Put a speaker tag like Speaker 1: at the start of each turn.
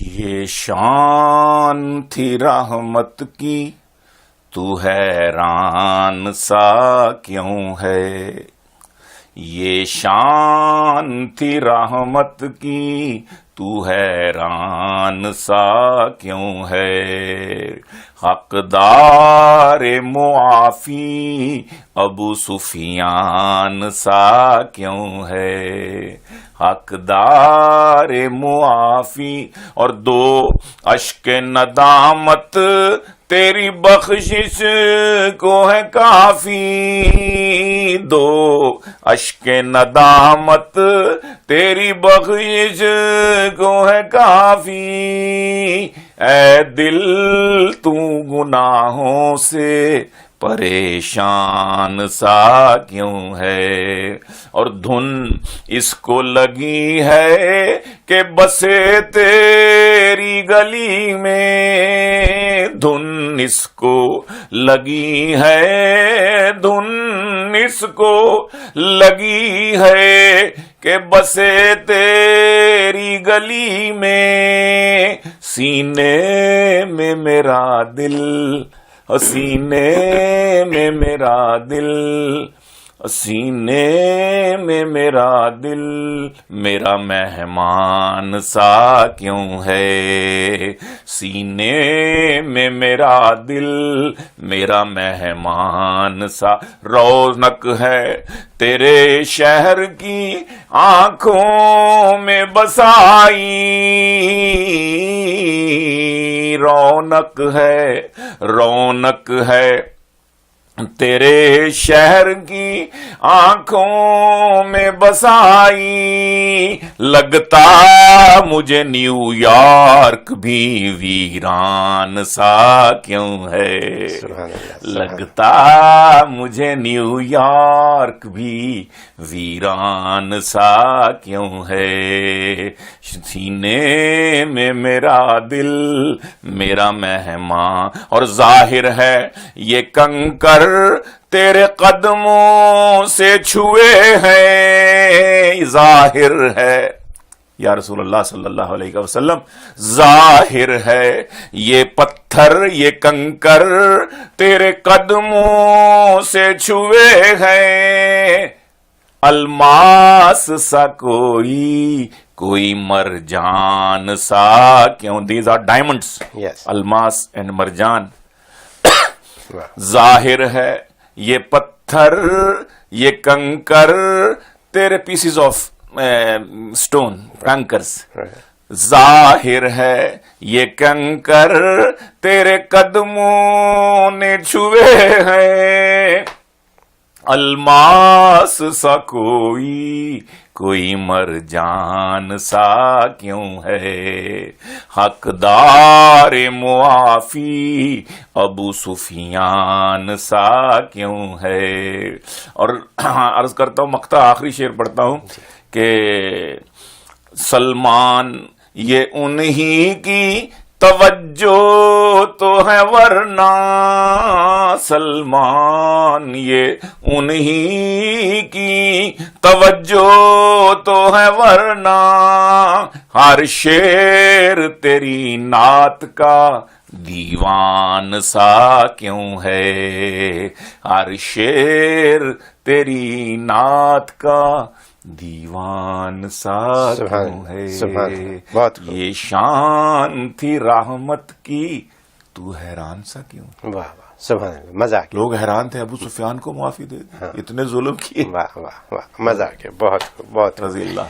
Speaker 1: یہ شان تھی رحمت کی، تو حیران سا کیوں ہے؟ یہ شان تھی رحمت کی، تو حیران سا کیوں ہے؟ حقدار معافی ابو سفیان سا کیوں ہے؟ حقدار معافی اور دو اشک ندامت تیری بخشش کو ہے کافی، دو اشک ندامت تیری بخشش کو ہے کافی۔ اے دل تو گناہوں سے پریشان سا کیوں ہے؟ اور دھن اس کو لگی ہے کہ بسے تیری گلی میں، دھن اس کو لگی ہے، دھن اس کو لگی ہے کہ بسے تیری گلی میں۔ سینے میں میرا دل، سینے میں میرا دل، سینے میں میرا دل میرا مہمان سا کیوں ہے؟ سینے میں میرا دل میرا مہمان سا۔ رونق ہے تیرے شہر کی آنکھوں میں بسائی، رونق ہے، رونق ہے تیرے شہر کی آنکھوں میں بسائی۔ لگتا مجھے نیو یارک بھی ویران سا کیوں ہے؟ لگتا مجھے نیو یارک بھی ویران سا کیوں ہے؟ سینے میں میرا دل میرا مہمان، اور ظاہر ہے یہ کنکر تیرے قدموں سے چھوئے ہیں، ظاہر ہے یا رسول اللہ صلی اللہ علیہ وسلم، ظاہر ہے یہ پتھر یہ کنکر تیرے قدموں سے چھوئے ہیں۔ الماس سا کوئی مرجان سا کیوں؟ دیز آر ڈائمنڈس، الماس اینڈ مرجان۔ ظاہر ہے یہ پتھر یہ کنکر تیرے پیسز آف اسٹون کنکرز، ظاہر ہے یہ کنکر تیرے قدموں نے چھوئے ہیں۔ الماس سا کوئی مرجان سا کیوں ہے؟ حقدار معافی ابو سفیان سا کیوں ہے؟ اور عرض کرتا ہوں، مقطع آخری شعر پڑھتا ہوں کہ سلمان یہ انہی کی توجہ تو ہے ورنہ، سلمان یہ انہی کی توجہ تو ہے ورنہ، ہر شعر تیری نعت کا دیوان سا کیوں ہے؟ ہر شعر تیری نعت کا دیوان سا کیوں ہے؟ یہ شان تھی رحمت کی، تو حیران سا کیوں؟
Speaker 2: واہ واہ، سبحان اللہ، مزہ آ گیا۔
Speaker 1: لوگ حیران تھے ابو سفیان کو معافی دے دی، اتنے ظلم کیے۔
Speaker 2: واہ واہ واہ، مزہ آ گیا، بہت بہت
Speaker 1: رضی اللہ۔